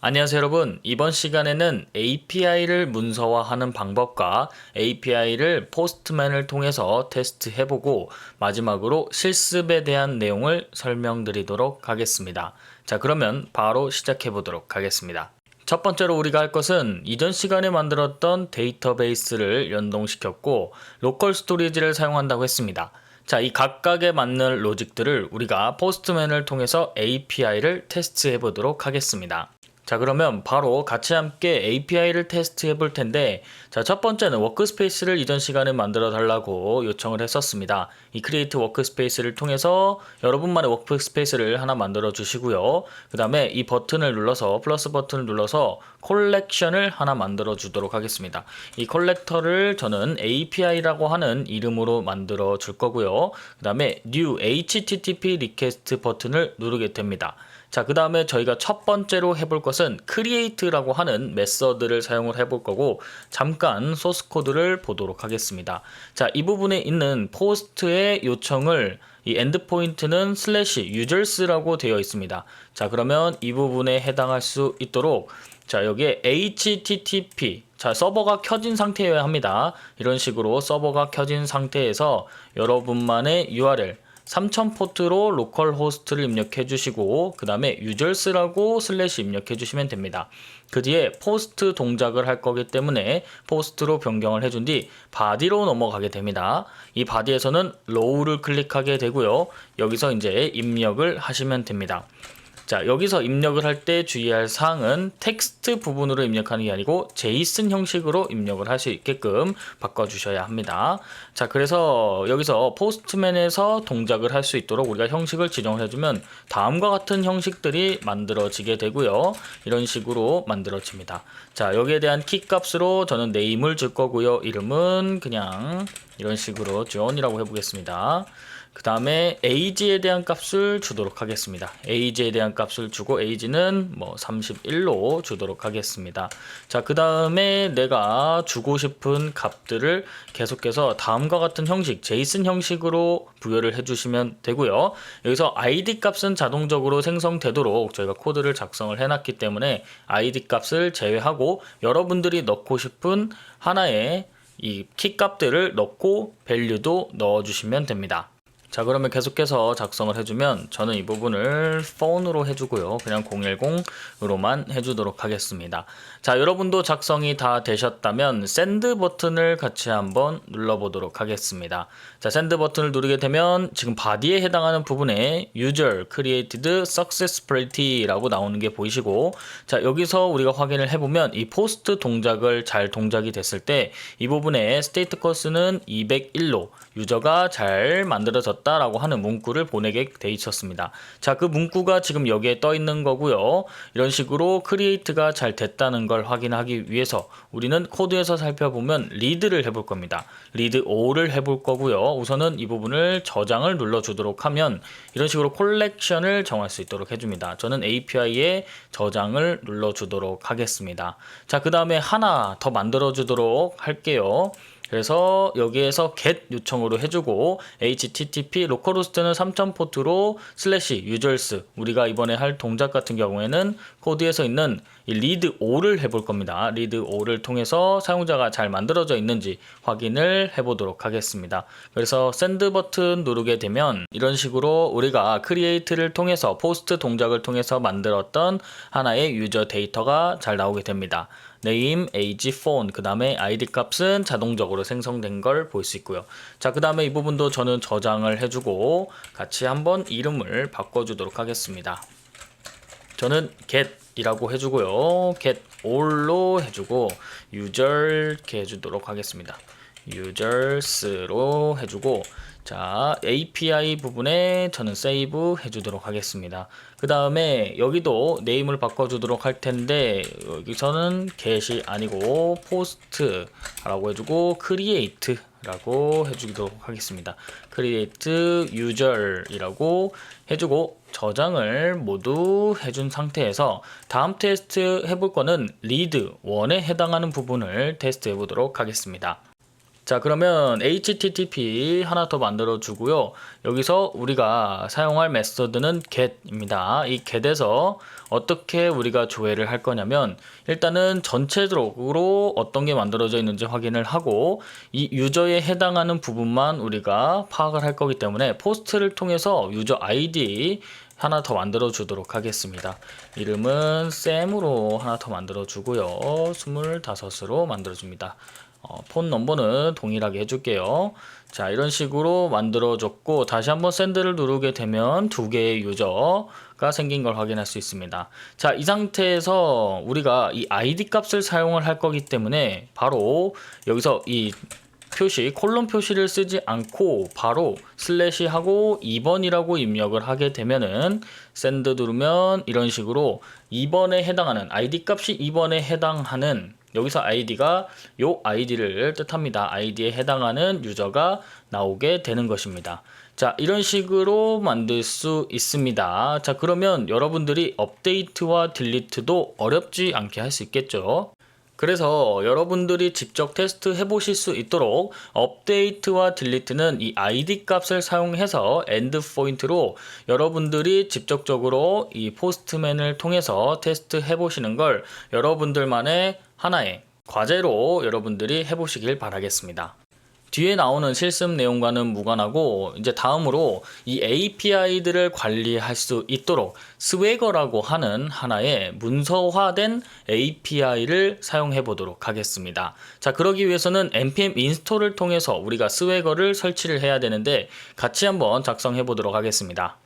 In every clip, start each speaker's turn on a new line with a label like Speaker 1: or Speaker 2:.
Speaker 1: 안녕하세요 여러분. 이번 시간에는 API를 문서화하는 방법과 API를 포스트맨을 통해서 테스트해보고 마지막으로 실습에 대한 내용을 설명드리도록 하겠습니다. 자, 그러면 바로 시작해보도록 하겠습니다. 첫 번째로 우리가 할 것은 이전 시간에 만들었던 데이터베이스를 연동시켰고 로컬 스토리지를 사용한다고 했습니다. 자, 이 각각에 맞는 로직들을 우리가 포스트맨을 통해서 API를 테스트해 보도록 하겠습니다. 자, 그러면 바로 같이 함께 API를 테스트해 볼 텐데, 자, 첫 번째는 워크스페이스를 이전 시간에 만들어 달라고 요청을 했었습니다. 이 크리에이트 워크스페이스를 통해서 여러분만의 워크스페이스를 하나 만들어 주시고요. 그 다음에 이 버튼을 눌러서 플러스 버튼을 눌러서 콜렉션을 하나 만들어 주도록 하겠습니다. 이 콜렉터를 저는 API라고 하는 이름으로 만들어 줄 거고요. 그 다음에 new HTTP request 버튼을 누르게 됩니다. 자, 그 다음에 저희가 첫 번째로 해볼 것은 create라고 하는 메서드를 사용을 해볼 거고, 잠깐 소스 코드를 보도록 하겠습니다. 자, 이 부분에 있는 포스트의 요청을 이 엔드포인트는 /users라고 되어 있습니다. 자, 그러면 이 부분에 해당할 수 있도록 자, 여기에 HTTP 자, 서버가 켜진 상태여야 합니다. 이런 식으로 서버가 켜진 상태에서 여러분만의 URL 3000 포트로 로컬 호스트를 입력해 주시고 그 다음에 users라고 슬래시 입력해 주시면 됩니다. 그 뒤에 포스트 동작을 할 거기 때문에 포스트로 변경을 해준 뒤 body로 넘어가게 됩니다. 이 body에서는 row를 클릭하게 되고요. 여기서 이제 입력을 하시면 됩니다. 자, 여기서 입력을 할 때 주의할 사항은 텍스트 부분으로 입력하는 게 아니고 JSON 형식으로 입력을 할 수 있게끔 바꿔주셔야 합니다. 자, 그래서 여기서 포스트맨에서 동작을 할 수 있도록 우리가 형식을 지정을 해주면 다음과 같은 형식들이 만들어지게 되고요. 이런 식으로 만들어집니다. 자, 여기에 대한 키 값으로 저는 네임을 줄 거고요. 이름은 그냥 이런 식으로 존이라고 해보겠습니다. 그 다음에 age에 대한 값을 주도록 하겠습니다. age에 대한 값을 주고 age는 뭐 31로 주도록 하겠습니다. 자, 그 다음에 내가 주고 싶은 값들을 계속해서 다음과 같은 형식, JSON 형식으로 부여를 해주시면 되고요. 여기서 id 값은 자동적으로 생성되도록 저희가 코드를 작성을 해놨기 때문에 id 값을 제외하고 여러분들이 넣고 싶은 하나의 이 키 값들을 넣고 밸류도 넣어주시면 됩니다. 자, 그러면 계속해서 작성을 해주면 저는 이 부분을 phone으로 해주고요. 그냥 010으로만 해주도록 하겠습니다. 자, 여러분도 작성이 다 되셨다면 send 버튼을 같이 한번 눌러보도록 하겠습니다. 자, send 버튼을 누르게 되면 지금 body에 해당하는 부분에 user created successfully라고 나오는 게 보이시고, 자, 여기서 우리가 확인을 해보면 이 포스트 동작을 잘 동작이 됐을 때 이 부분에 state course는 201로 유저가 잘 만들어졌다라고 하는 문구를 보내게 돼 있었습니다. 자, 그 문구가 지금 여기에 떠 있는 거고요. 이런 식으로 크리에이트가 잘 됐다는 걸 확인하기 위해서 우리는 코드에서 살펴보면 리드를 해볼 겁니다. 리드 all을 해볼 거고요. 우선은 이 부분을 저장을 눌러주도록 하면 이런 식으로 콜렉션을 정할 수 있도록 해줍니다. 저는 API에 저장을 눌러주도록 하겠습니다. 자, 그 다음에 하나 더 만들어주도록 할게요. 그래서 여기에서 get 요청으로 해주고 http localhost는 3000 포트로 /users 우리가 이번에 할 동작 같은 경우에는 코드에서 있는 이 read all을 해볼 겁니다. read all을 통해서 사용자가 잘 만들어져 있는지 확인을 해보도록 하겠습니다. 그래서 send 버튼 누르게 되면 이런 식으로 우리가 create를 통해서 포스트 동작을 통해서 만들었던 하나의 유저 데이터가 잘 나오게 됩니다. name, age, phone, 그 다음에 id 값은 자동적으로 생성된 걸 볼 수 있고요. 자, 그 다음에 이 부분도 저는 저장을 해주고 같이 한번 이름을 바꿔주도록 하겠습니다. 저는 get 이라고 해주고요. get all로 해주고 user 이렇게 해주도록 하겠습니다. users로 해주고 자, API 부분에 저는 save 해주도록 하겠습니다. 그 다음에 여기도 네임을 바꿔주도록 할 텐데 여기서는 get이 아니고 post라고 해주고 create라고 해주도록 하겠습니다. create user이라고 해주고 저장을 모두 해준 상태에서 다음 테스트 해볼 거는 read 1에 해당하는 부분을 테스트 해보도록 하겠습니다. 자, 그러면 HTTP 하나 더 만들어 주고요. 여기서 우리가 사용할 메서드는 get입니다. 이 get에서 어떻게 우리가 조회를 할 거냐면 일단은 전체적으로 어떤 게 만들어져 있는지 확인을 하고 이 유저에 해당하는 부분만 우리가 파악을 할 거기 때문에 포스트를 통해서 유저 아이디 하나 더 만들어 주도록 하겠습니다. 이름은 쌤으로 하나 더 만들어 주고요. 25으로 만들어 줍니다. 폰 넘버는 동일하게 해줄게요. 자, 이런 식으로 만들어줬고 다시 한번 샌드를 누르게 되면 두 개의 유저가 생긴 걸 확인할 수 있습니다. 자, 이 상태에서 우리가 이 ID 값을 사용을 할 거기 때문에 바로 여기서 이 표시, 콜론 표시를 쓰지 않고 바로 슬래시 하고 2번이라고 입력을 하게 되면은 샌드 누르면 이런 식으로 2번에 해당하는 ID 값이 2번에 해당하는 여기서 아이디가 요 아이디를 뜻합니다. 아이디에 해당하는 유저가 나오게 되는 것입니다. 자, 이런 식으로 만들 수 있습니다. 자, 그러면 여러분들이 업데이트와 딜리트도 어렵지 않게 할 수 있겠죠. 그래서 여러분들이 직접 테스트 해보실 수 있도록 업데이트와 딜리트는 이 ID 값을 사용해서 엔드 포인트로 여러분들이 직접적으로 이 포스트맨을 통해서 테스트 해보시는 걸 여러분들만의 하나의 과제로 여러분들이 해보시길 바라겠습니다. 뒤에 나오는 실습 내용과는 무관하고 이제 다음으로 이 API들을 관리할 수 있도록 스웨거라고 하는 하나의 문서화된 API를 사용해 보도록 하겠습니다. 자, 그러기 위해서는 npm 인스톨을 통해서 우리가 스웨거를 설치를 해야 되는데 같이 한번 작성해 보도록 하겠습니다.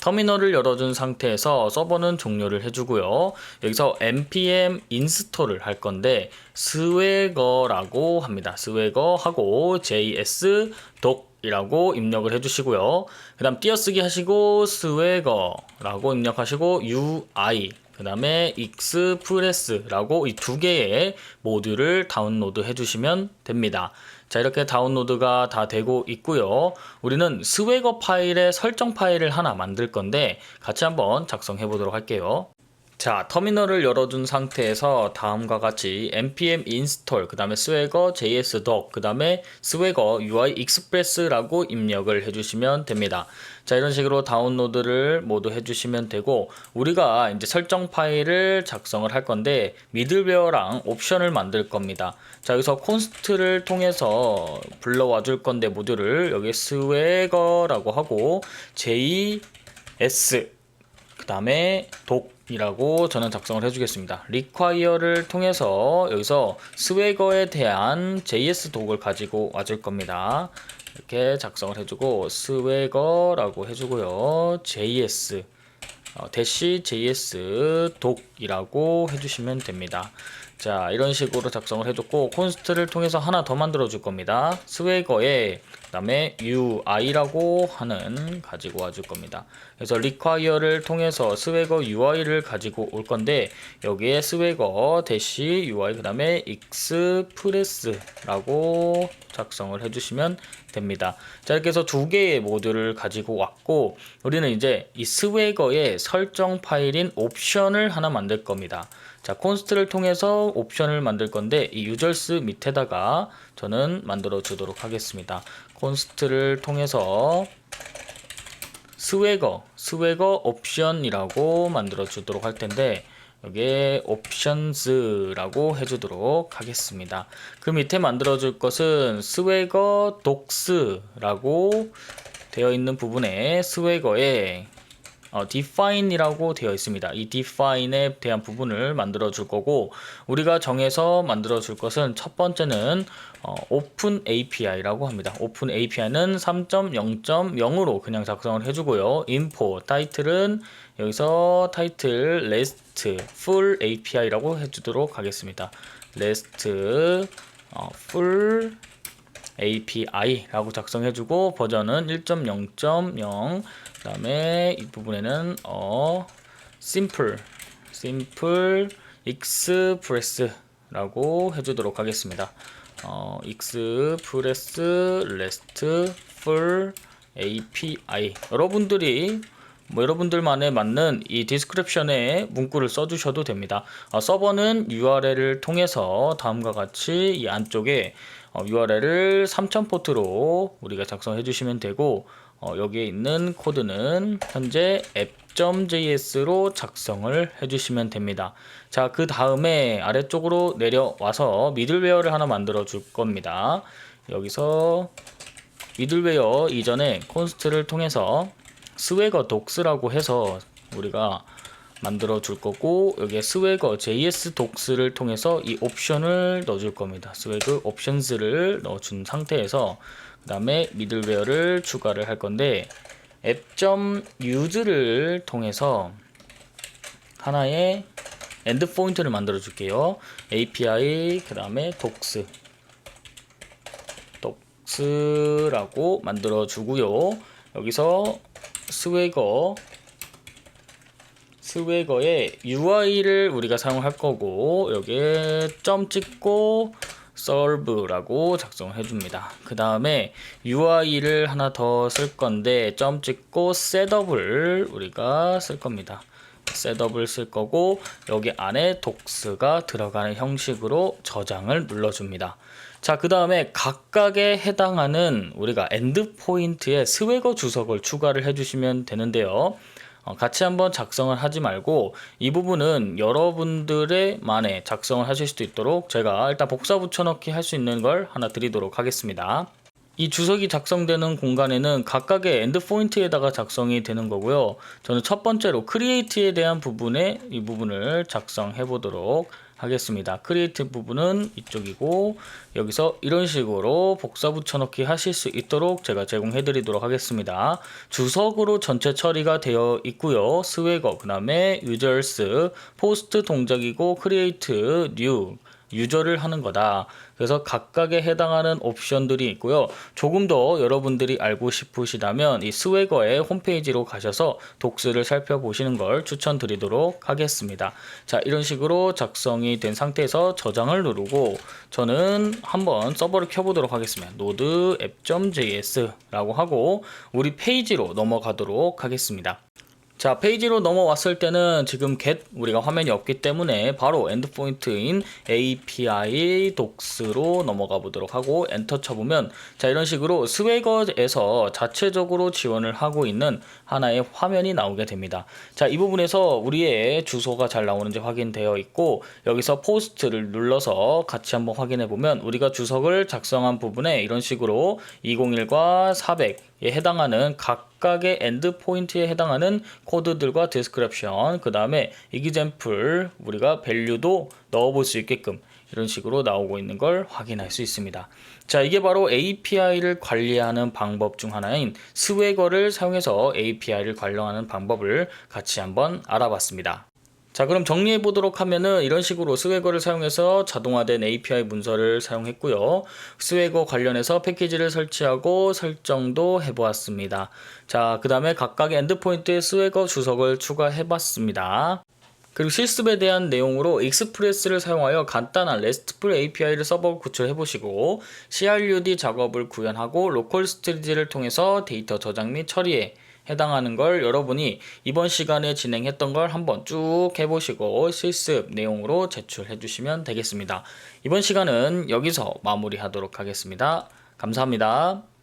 Speaker 1: 터미널을 열어준 상태에서 서버는 종료를 해주고요. 여기서 npm 인스톨을 할 건데 스웨거라고 합니다. 스웨거 하고 js doc이라고 입력을 해주시고요. 그 다음 띄어쓰기 하시고 스웨거라고 입력하시고 ui 그 다음에 익스프레스라고 이 두 개의 모듈을 다운로드 해주시면 됩니다. 자, 이렇게 다운로드가 다 되고 있고요. 우리는 스웨거 파일의 설정 파일을 하나 만들 건데 같이 한번 작성해 보도록 할게요. 자, 터미널을 열어둔 상태에서 다음과 같이 npm install 그 다음에 swagger js doc 그 다음에 swagger ui express라고 입력을 해주시면 됩니다. 자, 이런 식으로 다운로드를 모두 해주시면 되고 우리가 이제 설정 파일을 작성을 할 건데 미들웨어랑 옵션을 만들 겁니다. 자, 여기서 콘스트를 통해서 불러와 줄 건데 모듈을 여기 swagger라고 하고 js 그 다음에 독이라고 저는 작성을 해주겠습니다. require를 통해서 여기서 스웨거에 대한 JS 독을 가지고 와줄 겁니다. 이렇게 작성을 해주고 스웨거라고 해주고요. JS 대시 JS 독이라고 해주시면 됩니다. 자, 이런 식으로 작성을 해줬고 콘스트를 통해서 하나 더 만들어 줄 겁니다. 스웨거에 그 다음에 UI라고 하는 가지고 와줄 겁니다. 그래서 require를 통해서 스웨거 UI를 가지고 올 건데 여기에 스웨거 대시 UI 그 다음에 익스프레스라고 작성을 해주시면 됩니다. 자, 이렇게 해서 두 개의 모듈을 가지고 왔고 우리는 이제 이 스웨거의 설정 파일인 옵션을 하나 만들 겁니다. 자, 콘스트를 통해서 옵션을 만들 건데 이 유저스 밑에다가 저는 만들어 주도록 하겠습니다. 콘스트를 통해서 스웨거 옵션이라고 만들어 주도록 할 텐데 여기에 옵션스라고 해주도록 하겠습니다. 그 밑에 만들어 줄 것은 스웨거 독스라고 되어 있는 부분에 스웨거에 define이라고 되어 있습니다. 이 define에 대한 부분을 만들어 줄 거고 우리가 정해서 만들어 줄 것은 첫 번째는 open API라고 합니다. open API는 3.0.0으로 그냥 작성을 해주고요. info 타이틀은 여기서 타이틀 rest full API라고 해주도록 하겠습니다. rest full API라고 작성해주고 버전은 1.0.0 그 다음에 이 부분에는 simple express라고 해주도록 하겠습니다. express restful API 여러분들만에 맞는 이 디스크립션에 문구를 써주셔도 됩니다. 서버는 URL을 통해서 다음과 같이 이 안쪽에 URL을 3000 포트로 우리가 작성해 주시면 되고, 여기에 있는 코드는 현재 app.js로 작성을 해주시면 됩니다. 자, 그 다음에 아래쪽으로 내려와서 미들웨어를 하나 만들어 줄 겁니다. 여기서 미들웨어 이전에 콘스트를 통해서 스웨거 독스라고 해서 우리가 만들어 줄 거고, 여기에 스웨거 JS 독스를 통해서 이 옵션을 넣어 줄 겁니다. 스웨그 옵션스를 넣어 준 상태에서 그 다음에 미들웨어를 추가를 할 건데, app.use를 통해서 하나의 엔드 포인트를 만들어 줄게요. API 그 다음에 독스라고 만들어 주고요. 여기서 스웨거의 UI를 우리가 사용할 거고, 여기에 점 찍고 serve라고 작성을 해줍니다. 그 다음에 UI를 하나 더 쓸 건데 점 찍고 셋업을 우리가 쓸 겁니다. 셋업을 쓸 거고, 여기 안에 독스가 들어가는 형식으로 저장을 눌러줍니다. 자, 그 다음에 각각에 해당하는 우리가 엔드포인트에 스웨거 주석을 추가를 해주시면 되는데요. 같이 한번 작성을 하지 말고 이 부분은 여러분들의 만에 작성을 하실 수도 있도록 제가 일단 복사 붙여넣기 할 수 있는 걸 하나 드리도록 하겠습니다. 이 주석이 작성되는 공간에는 각각의 엔드포인트에다가 작성이 되는 거고요. 저는 첫 번째로 크리에이트에 대한 부분에 이 부분을 작성해 보도록 하겠습니다. 크리에이트 부분은 이쪽이고, 여기서 이런 식으로 복사 붙여넣기 하실 수 있도록 제가 제공해 드리도록 하겠습니다. 주석으로 전체 처리가 되어 있고요. 스웨거, 그 다음에 유저스, 포스트 동작이고, 크리에이트, 뉴 유저를 하는 거다. 그래서 각각에 해당하는 옵션들이 있고요. 조금 더 여러분들이 알고 싶으시다면 이 스웨거의 홈페이지로 가셔서 독스를 살펴보시는 걸 추천드리도록 하겠습니다. 자, 이런 식으로 작성이 된 상태에서 저장을 누르고 저는 한번 서버를 켜보도록 하겠습니다. node app.js라고 하고 우리 페이지로 넘어가도록 하겠습니다. 자, 페이지로 넘어왔을 때는 지금 get 우리가 화면이 없기 때문에 바로 엔드포인트인 API doc스로 넘어가 보도록 하고 엔터 쳐보면, 자, 이런 식으로 스웨거에서 자체적으로 지원을 하고 있는 하나의 화면이 나오게 됩니다. 자, 이 부분에서 우리의 주소가 잘 나오는지 확인되어 있고, 여기서 포스트를 눌러서 같이 한번 확인해 보면 우리가 주석을 작성한 부분에 이런 식으로 201과 400에 해당하는 각각의 엔드 포인트에 해당하는 코드들과 디스크립션, 그 다음에 example 우리가 밸류도 넣어볼 수 있게끔 이런 식으로 나오고 있는 걸 확인할 수 있습니다. 자, 이게 바로 API를 관리하는 방법 중 하나인 스웨거를 사용해서 API를 관리하는 방법을 같이 한번 알아봤습니다. 자, 그럼 정리해 보도록 하면은 이런 식으로 스웨거를 사용해서 자동화된 API 문서를 사용했고요. 스웨거 관련해서 패키지를 설치하고 설정도 해보았습니다. 자, 그 다음에 각각의 엔드포인트에 스웨거 주석을 추가해 봤습니다. 그리고 실습에 대한 내용으로 익스프레스를 사용하여 간단한 RESTful API를 서버 구출해 보시고, CRUD 작업을 구현하고 로컬 스토리지를 통해서 데이터 저장 및 처리에 해당하는 걸 여러분이 이번 시간에 진행했던 걸 한번 쭉 해보시고 실습 내용으로 제출해 주시면 되겠습니다. 이번 시간은 여기서 마무리하도록 하겠습니다. 감사합니다.